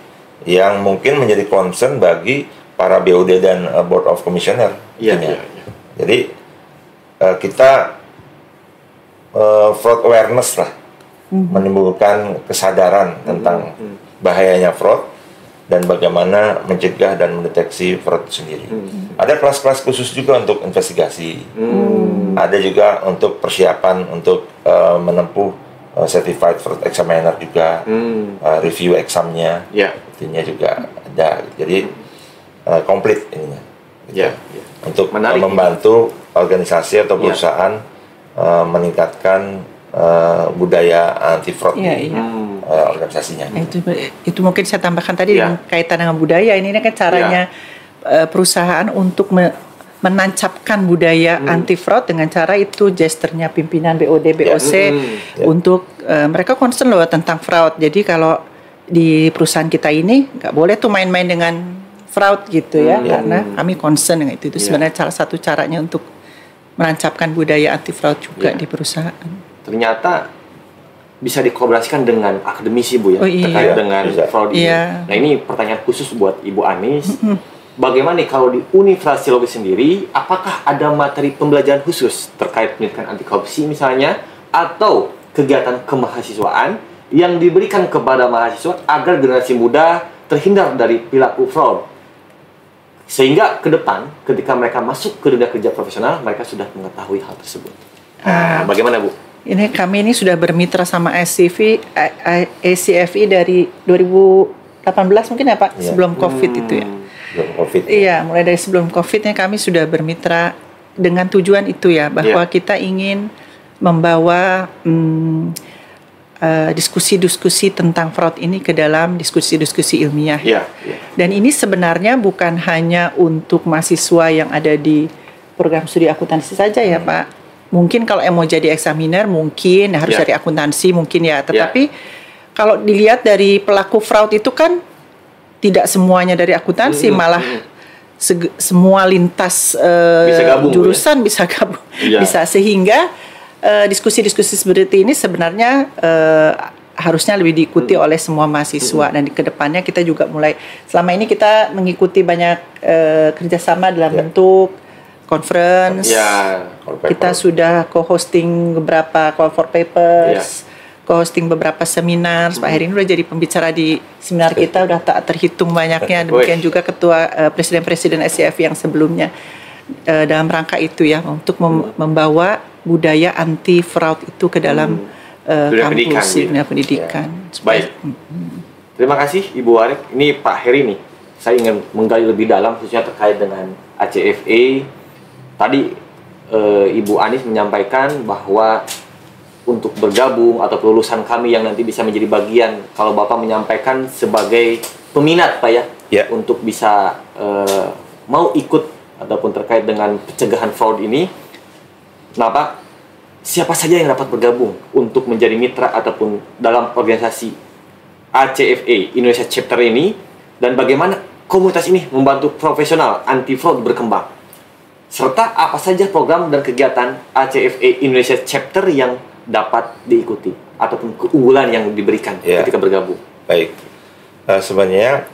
yang mungkin menjadi concern bagi para BOD dan Board of Commissioner. Jadi kita fraud awareness lah, menimbulkan kesadaran tentang bahayanya fraud dan bagaimana mencegah dan mendeteksi fraud itu sendiri. Ada kelas-kelas khusus juga untuk investigasi. Ada juga untuk persiapan untuk menempuh certified fraud examiner juga, review examnya, itunya juga ada. Jadi komplit ininya. Untuk membantu organisasi atau perusahaan meningkatkan budaya anti fraud organisasinya. Itu mungkin saya tambahkan tadi dengan kaitan dengan budaya. Ini kan caranya perusahaan untuk menancapkan budaya anti fraud dengan cara itu gesturnya pimpinan BOD BOC untuk mereka concern loh tentang fraud. Jadi kalau di perusahaan kita ini nggak boleh tuh main-main dengan fraud gitu ya, karena kami concern dengan itu. Itu sebenarnya salah satu caranya untuk menancapkan budaya anti fraud juga di perusahaan. Ternyata bisa dikolaborasikan dengan akademisi Bu ya, terkait dengan fraud ini. Nah ini pertanyaan khusus buat Ibu Anis. Bagaimana nih kalau di Universitas Silogis sendiri, apakah ada materi pembelajaran khusus terkait pendidikan anti korupsi misalnya, atau kegiatan kemahasiswaan yang diberikan kepada mahasiswa agar generasi muda terhindar dari perilaku fraud, sehingga ke depan ketika mereka masuk ke dunia kerja profesional mereka sudah mengetahui hal tersebut. Bagaimana Bu? Ini kami ini sudah bermitra sama ACFI dari 2018 mungkin ya Pak, sebelum COVID itu ya. Sebelum COVID. Iya, mulai dari sebelum COVID-nya kami sudah bermitra dengan tujuan itu ya, bahwa kita ingin membawa diskusi-diskusi tentang fraud ini ke dalam diskusi-diskusi ilmiah. Dan ini sebenarnya bukan hanya untuk mahasiswa yang ada di program studi akuntansi saja ya Pak. Mungkin kalau mau jadi examiner mungkin harus dari akuntansi mungkin ya. Tetapi kalau dilihat dari pelaku fraud itu kan tidak semuanya dari akuntansi, malah semua lintas bisa gabung, jurusan bisa gabung. Bisa, sehingga diskusi-diskusi seperti ini sebenarnya harusnya lebih diikuti oleh semua mahasiswa. Dan ke depannya kita juga mulai, selama ini kita mengikuti banyak kerjasama dalam bentuk conference, kita sudah co-hosting beberapa call for papers, co-hosting beberapa seminar. Pak Heri ini udah jadi pembicara di seminar kita, udah tak terhitung banyaknya. Demikian juga ketua presiden-presiden SCFI yang sebelumnya, dalam rangka itu ya, untuk membawa budaya anti fraud itu ke dalam pendidikan, kampus gitu. dunia pendidikan. Baik. Terima kasih Ibu Warek. Ini Pak Heri nih. Saya ingin menggali lebih dalam khususnya terkait dengan ACFA. Tadi Ibu Anis menyampaikan bahwa untuk bergabung atau kelulusan kami yang nanti bisa menjadi bagian, kalau Bapak menyampaikan sebagai peminat Pak ya, untuk bisa mau ikut ataupun terkait dengan pencegahan fraud ini. Nah Pak, siapa saja yang dapat bergabung untuk menjadi mitra ataupun dalam organisasi ACFA Indonesia Chapter ini, dan bagaimana komunitas ini membantu profesional anti fraud berkembang, serta apa saja program dan kegiatan ACFA Indonesia Chapter yang dapat diikuti ataupun keunggulan yang diberikan ketika bergabung. Baik, sebenarnya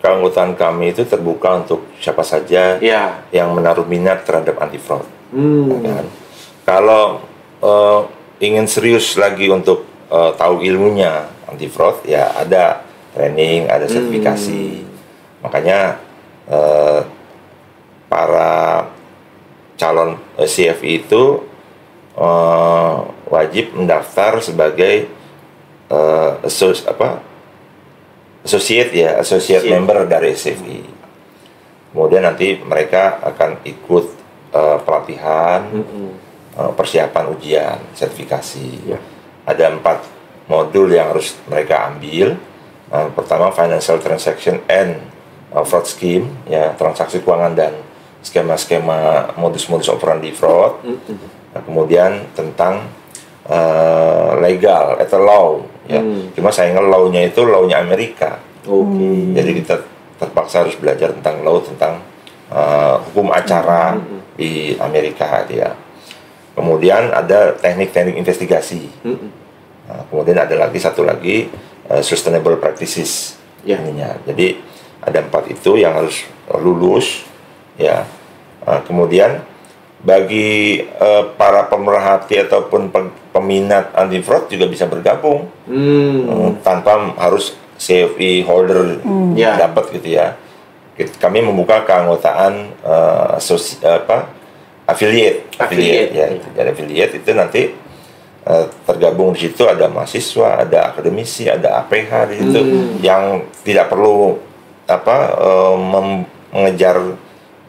keanggotaan kami itu terbuka untuk siapa saja yang menaruh minat terhadap anti fraud. Kan? Kalau ingin serius lagi untuk tahu ilmunya anti fraud, ya ada training, ada sertifikasi. Makanya para calon CFI itu wajib mendaftar sebagai associate member dari CFI. Kemudian nanti mereka akan ikut pelatihan, persiapan ujian, sertifikasi. Ada 4 modul yang harus mereka ambil. Pertama, financial transaction and fraud scheme, ya, transaksi keuangan dan skema-skema modus-modus operandi fraud. Kemudian tentang legal atau law, ya. Cuma sayangnya law-nya itu law-nya Amerika. Jadi kita terpaksa harus belajar tentang law, tentang hukum acara di Amerika, ya. Kemudian ada teknik-teknik investigasi. Kemudian ada satu lagi sustainable practices. Ininya. Jadi ada 4 itu yang harus lulus, ya. Kemudian bagi para pemerhati ataupun peminat anti fraud juga bisa bergabung tanpa harus CFI holder dapat gitu ya. Kami membuka keanggotaan affiliate ya. Jadi affiliate itu nanti tergabung di situ ada mahasiswa, ada akademisi, ada APH di situ yang tidak perlu mengejar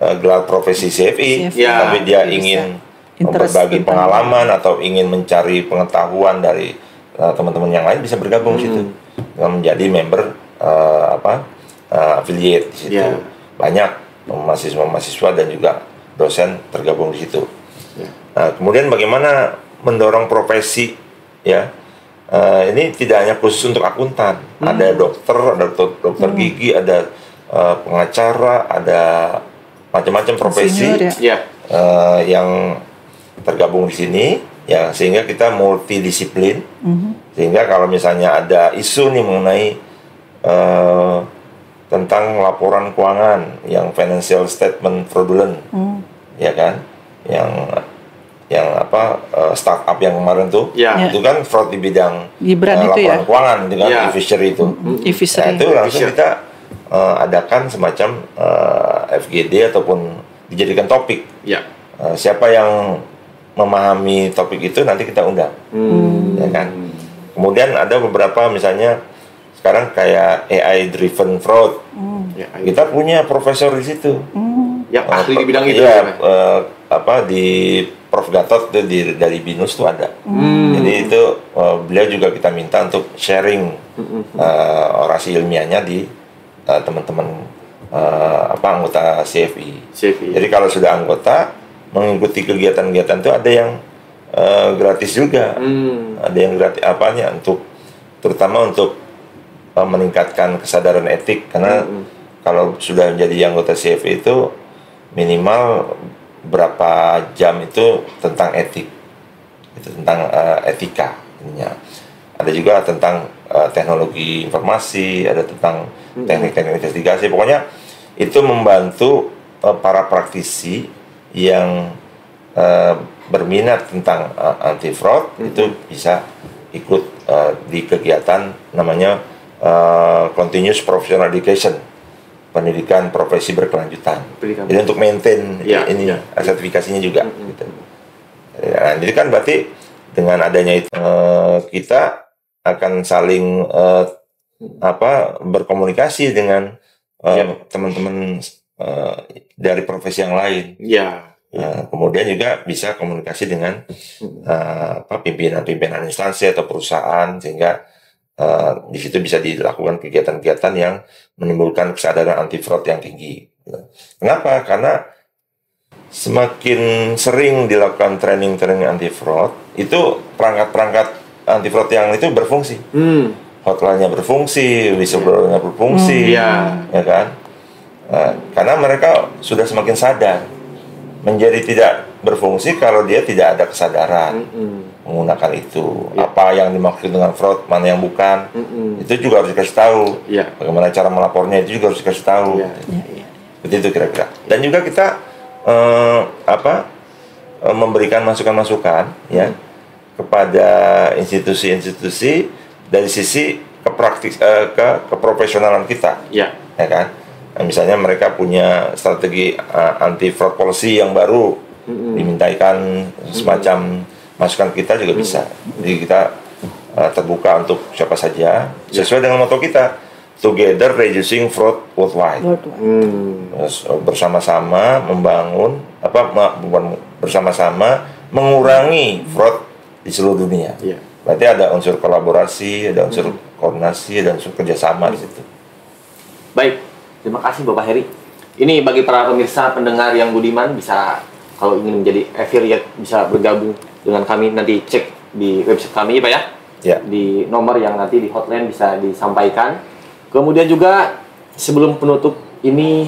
gelar profesi CFI, tapi dia ingin berbagi pengalaman atau ingin mencari pengetahuan dari teman-teman yang lain, bisa bergabung di situ dengan menjadi member affiliate di situ. Banyak mahasiswa dan juga dosen tergabung di situ. Nah, kemudian bagaimana mendorong profesi, ya? Ini tidak hanya khusus untuk akuntan, ada dokter, ada dokter gigi, ada pengacara, ada macam-macam profesi yang tergabung di sini, ya, sehingga kita multidisiplin. Sehingga kalau misalnya ada isu nih mengenai tentang laporan keuangan yang financial statement fraudulent, ya kan, yang startup yang kemarin tuh, itu kan fraud di bidang laporan keuangan, itu kan e-fishery itu. Nah, itu langsung kita adakan semacam FGD ataupun dijadikan topik. Siapa yang memahami topik itu nanti kita undang, ya kan. Kemudian ada beberapa, misalnya sekarang kayak AI driven fraud, kita punya profesor di situ, yang ahli di bidang itu. Di Prof Gatot itu dari BINUS tuh ada. Jadi itu beliau juga kita minta untuk sharing orasi ilmiahnya di teman-teman anggota CFI. Jadi kalau sudah anggota mengikuti kegiatan-kegiatan itu ada yang gratis juga, ada yang gratis terutama untuk meningkatkan kesadaran etik, karena kalau sudah menjadi anggota CFI itu minimal berapa jam itu tentang etik, itu tentang etika. Ada juga tentang teknologi informasi, ada tentang teknik-teknik investigasi. Pokoknya itu membantu para praktisi yang berminat tentang anti fraud itu bisa ikut di kegiatan namanya continuous professional education, pendidikan profesi berkelanjutan. Jadi untuk maintain sertifikasinya juga. Gitu. Nah, jadi kan berarti dengan adanya itu kita akan saling berkomunikasi dengan teman-teman dari profesi yang lain. Ya. Kemudian juga bisa komunikasi dengan pimpinan-pimpinan instansi atau perusahaan, sehingga di situ bisa dilakukan kegiatan-kegiatan yang menimbulkan kesadaran anti fraud yang tinggi. Kenapa? Karena semakin sering dilakukan training anti fraud, itu perangkat-perangkat anti fraud yang itu berfungsi. Hotline-nya berfungsi, whistleblower-nya berfungsi, ya kan? Karena mereka sudah semakin sadar. Menjadi tidak berfungsi kalau dia tidak ada kesadaran menggunakan itu. Apa yang dimaksud dengan fraud, mana yang bukan, itu juga harus dikasih tahu. Bagaimana cara melapornya itu juga harus dikasih tahu. Begitu kira-kira. Dan juga kita memberikan masukan-masukan ya kepada institusi-institusi dari sisi keprofesionalan kita. Ya kan? Misalnya mereka punya strategi anti fraud policy yang baru, dimintaikan semacam masukan kita juga bisa. Jadi kita terbuka untuk siapa saja sesuai dengan moto kita, Together Reducing Fraud Worldwide. Bersama-sama membangun bersama-sama mengurangi fraud di seluruh dunia. Berarti ada unsur kolaborasi, ada unsur koordinasi, ada unsur kerjasama di situ. Baik. Terima kasih Bapak Heri. Ini bagi para pemirsa pendengar yang budiman, bisa kalau ingin menjadi affiliate bisa bergabung dengan kami, nanti cek di website kami Pak ya. Di nomor yang nanti di hotline bisa disampaikan. Kemudian juga sebelum penutup ini,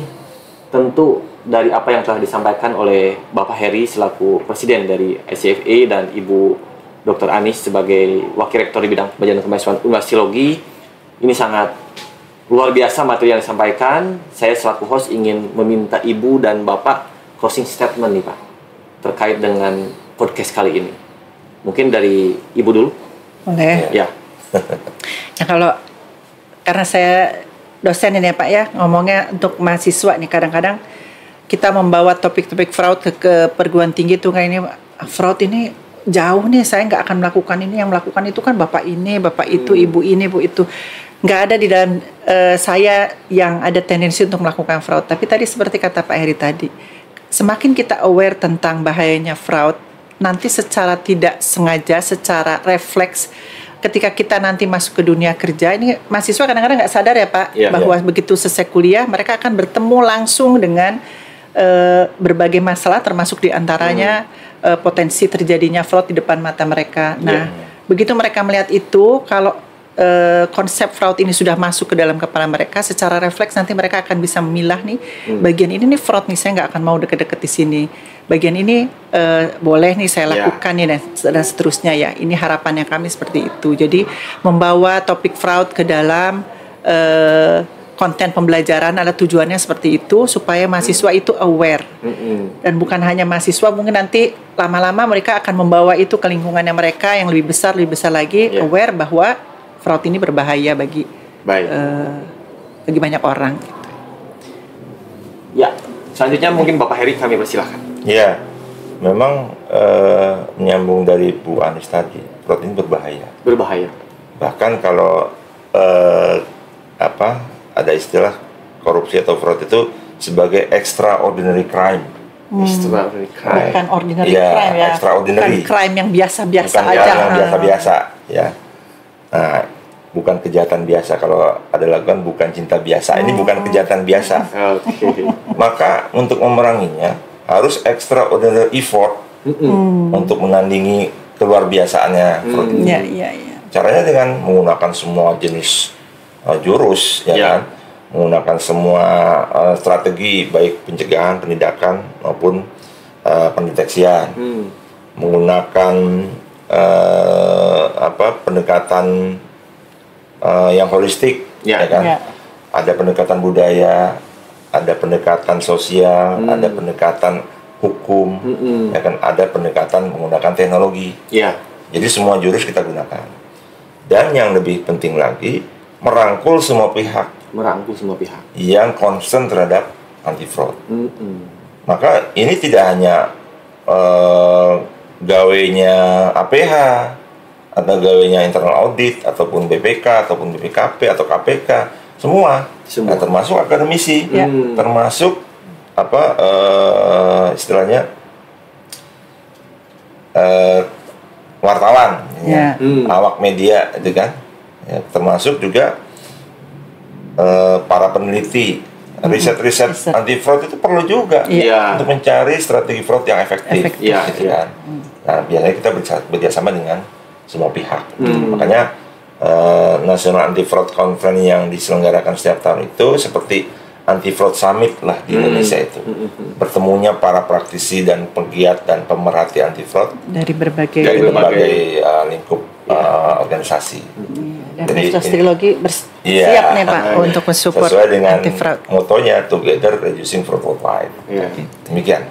tentu dari apa yang telah disampaikan oleh Bapak Heri selaku Presiden dari SCFA dan Ibu Dr. Anis sebagai Wakil Rektor di bidang pembelajaran kemahasiswaan Universiologi, ini sangat luar biasa materi yang disampaikan. Saya selaku host ingin meminta Ibu dan Bapak closing statement nih Pak, terkait dengan podcast kali ini. Mungkin dari Ibu dulu. Boleh. Ya. Karena saya dosen ini ya Pak ya, ngomongnya untuk mahasiswa nih, kadang-kadang kita membawa topik-topik fraud ke perguruan tinggi tuh kayak ini, fraud ini jauh nih, saya nggak akan melakukan ini, yang melakukan itu kan bapak ini, bapak itu, ibu ini, bu itu. Nggak ada di dalam saya yang ada tendensi untuk melakukan fraud. Tapi tadi seperti kata Pak Heri tadi, semakin kita aware tentang bahayanya fraud, nanti secara tidak sengaja, secara refleks, ketika kita nanti masuk ke dunia kerja, ini mahasiswa kadang-kadang nggak sadar ya Pak, bahwa begitu selesai kuliah, mereka akan bertemu langsung dengan berbagai masalah, termasuk diantaranya potensi terjadinya fraud di depan mata mereka. Nah, begitu mereka melihat itu, kalau konsep fraud ini sudah masuk ke dalam kepala mereka, secara refleks nanti mereka akan bisa memilah nih, bagian ini nih fraud nih, saya nggak akan mau deket-deket di sini. Bagian ini boleh nih saya lakukan nih, dan seterusnya ya. Ini harapannya kami seperti itu. Jadi membawa topik fraud ke dalam konten pembelajaran, ada tujuannya seperti itu, supaya mahasiswa itu aware. Dan bukan hanya mahasiswa, mungkin nanti lama-lama mereka akan membawa itu ke lingkungannya mereka yang lebih besar lagi, aware bahwa fraud ini berbahaya bagi banyak orang. Ya, selanjutnya mungkin Bapak Heri kami persilahkan. Ya, memang menyambung dari Bu Anis tadi, fraud ini berbahaya. Berbahaya. Bahkan kalau ada istilah korupsi atau fraud itu sebagai extraordinary crime. Extraordinary crime. Bukan ordinary crime ya. Extraordinary. Bukan crime yang biasa-biasa bukan aja. Yang biasa-biasa ya. Nah, bukan kejahatan biasa. Kalau ada lakukan bukan cinta biasa. Ini bukan kejahatan biasa. Maka untuk memeranginya harus extraordinary effort untuk menandingi keluar biasaannya. Caranya dengan menggunakan semua jenis jurus, kan, menggunakan semua strategi baik pencegahan, penindakan maupun pendeteksian, menggunakan pendekatan yang holistik, kan. Ada pendekatan budaya, ada pendekatan sosial, ada pendekatan hukum, ya kan, ada pendekatan menggunakan teknologi. Jadi semua jurus kita gunakan. Dan yang lebih penting lagi, merangkul semua pihak yang concern terhadap anti fraud. Maka ini tidak hanya gawainya APH atau gawainya internal audit ataupun BPK ataupun BPKP atau KPK semua. Nah, termasuk akademisi, termasuk istilahnya wartawan, awak media, itu kan, ya, termasuk juga para peneliti. Riset-riset anti fraud itu perlu juga untuk mencari strategi fraud yang efektif. Gitu kan. Nah, biasanya kita bekerjasama dengan semua pihak. Makanya National Anti Fraud Conference yang diselenggarakan setiap tahun itu seperti Anti Fraud Summit lah di Indonesia itu. Bertemunya para praktisi dan pegiat dan pemerhati anti fraud dari berbagai lingkup organisasi. Dan Universitas Trilogi siap nih Pak untuk mensupport sesuai dengan anti-fraud. motonya Together Reducing Fraud Worldwide. Demikian.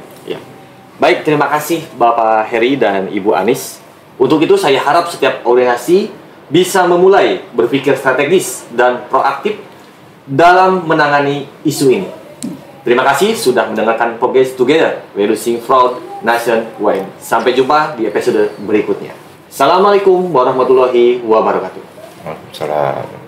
Baik, terima kasih Bapak Heri dan Ibu Anis. Untuk itu saya harap setiap organisasi bisa memulai berpikir strategis dan proaktif dalam menangani isu ini. Terima kasih sudah mendengarkan podcast Together Reducing Fraud Nationwide. Sampai jumpa di episode berikutnya. Assalamualaikum warahmatullahi wabarakatuh. Waalaikumsalam.